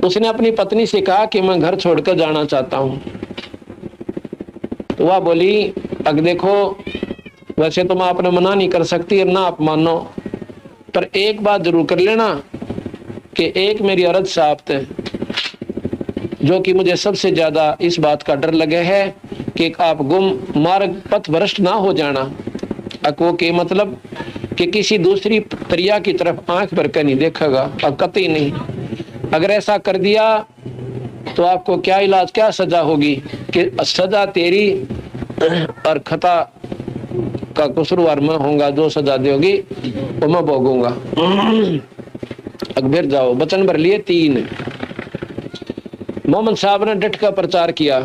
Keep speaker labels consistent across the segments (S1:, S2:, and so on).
S1: उसने अपनी पत्नी से कहा कि मैं घर छोड़कर जाना चाहता हूं। तो वह बोली, अब देखो वैसे तो मैं अपना मना नहीं कर सकती ना आप मानो, पर एक बात जरूर कर लेना कि एक मेरी अर्ज साफ्त है, जो कि मुझे सबसे ज्यादा इस बात का डर लगे है कि आप गुम मार्ग पथ भ्रष्ट ना हो जाना। अको के मतलब कि किसी दूसरी प्रिया की तरफ आंख भर कर नहीं देखेगा, अब कतई नहीं। अगर ऐसा कर दिया तो आपको क्या इलाज, क्या सजा होगी कि सजा तेरी और खता का कसूरवार मैं होऊंगा, जो सजा दोगी वो मैं भोगूंगा। अकबर जाओ, वचन भर लिए 3। मोहम्मद साहब ने डट का प्रचार किया।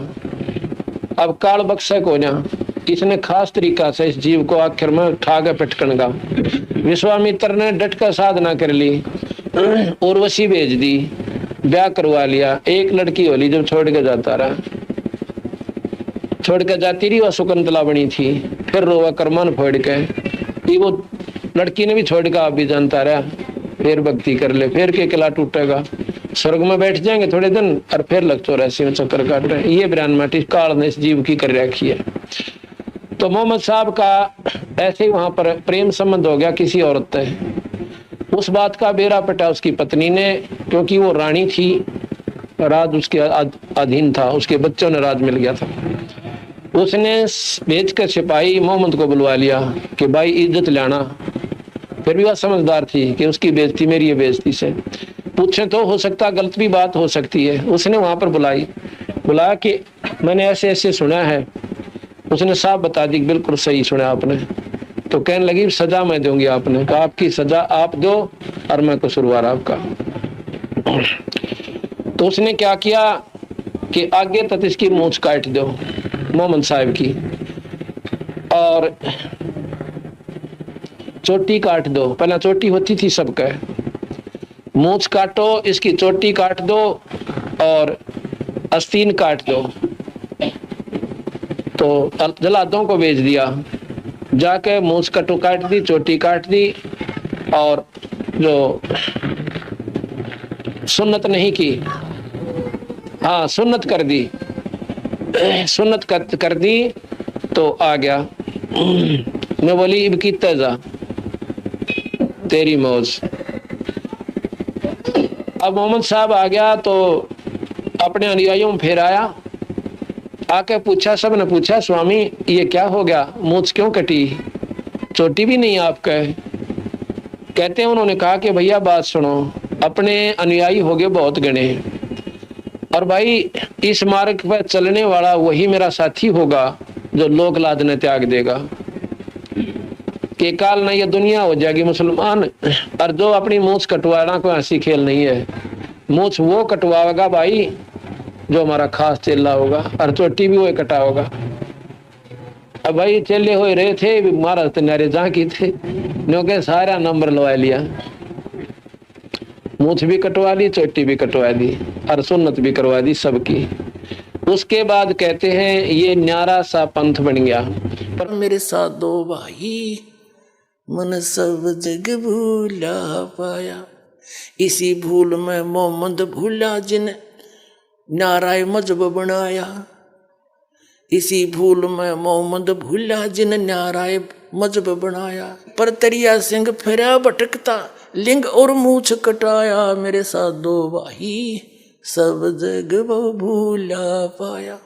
S1: अब काल बख्शक हो जा, इसने खास तरीका से इस जीव को आखिर में उठा के पटकन का। विश्वामित्र ने डट का साधना कर ली, उर्वशी भेज दी, ब्याह करवा लिया। एक लड़की होली जब छोड़ के जाता रहा, छोड़ के जाती रही, वह शकुंतला बनी थी। फिर रोवा करमान फोड़ के, वो लड़की ने भी छोड़ के आप भी जानता रहा। फिर भक्ति कर ले, फिर के किला टूटेगा, स्वर्ग में बैठ जाएंगे थोड़े दिन और फिर लग 84 में चक्कर काट रहे। ये बयान माटी काल ने इस जीव की कर रखी है। तो मोहम्मद साहब का ऐसे ही वहां पर प्रेम संबंध हो गया किसी औरत से। उस बात का बेरा पटा उसकी पत्नी ने, क्योंकि वो रानी थी, राज उसके अधीन था, उसके बच्चों ने राज मिल गया था। उसने भेज कर सिपाही मोहम्मद को बुलवा लिया कि भाई इज्जत लाना। फिर भी वह समझदार थी कि उसकी बेइज्जती मेरी बेइज्जती से पूछे तो हो सकता गलत भी बात हो सकती है। उसने वहां पर बुलाया कि मैंने ऐसे ऐसे सुना है। उसने साफ बता दी, बिल्कुल सही सुना आपने। तो कहने लगी सजा मैं दूंगी। आपने कहा आपकी सजा आप दो और मैं कसूरवार आपका। तो उसने क्या किया कि आगे तक इसकी मूंछ काट दो मोहम्मद साहब की, और चोटी काट दो। पहला चोटी होती थी सबका, मूंछ काटो, इसकी चोटी काट दो और आस्तीन काट दो। तो जल्लादों को भेज दिया, जाके मूंछ कटो काट दी, चोटी काट दी, और जो सुन्नत नहीं की, हाँ सुन्नत कर दी, सुन्नत कर दी तो आ गया। मैं बोली इब की तेजा तेरी मौज। अब मोहम्मद साहब आ गया तो अपने अनुयायियों में फिर आया, आके पूछा, सब ने पूछा स्वामी ये क्या हो गया, मूंछ क्यों कटी, चोटी भी नहीं आपका है। कहते हैं उन्होंने कहा कि भैया बात सुनो, अपने अनुयायी हो गए बहुत गणे, और भाई इस मार्ग पर चलने वाला वही मेरा साथी होगा जो लोक लाज ने त्याग देगा। कि काल ना ये दुनिया हो जाएगी मुसलमान, और जो अपनी मूंछ कटवाना कोई हंसी खेल नहीं है। मूंछ वो कटवाएगा भाई जो हमारा खास चेला होगा, और चोटी भी वो कटा होगा। अब भाई चेले हो रहे थे, महाराज तनारे जहाँ की थे, क्योंकि सारा नंबर लवा लिया, मूंछ भी कटवा ली, चोटी भी कटवा दी, और सुन्नत भी करवा दी सबकी। उसके बाद कहते हैं ये न्यारा सा पंथ बन गया।
S2: पर मेरे साथ दो भाई मन सब जग भूला पाया, इसी भूल में मोहम्मद भूला जिन नाराय मजहब बनाया। इसी भूल में मोहम्मद भूला जिन नाराय मजहब बनाया। पर तरिया सिंह फिरा भटकता, लिंग और मूछ कटाया। मेरे साथ दो भाई सब जग वो भूला पाया।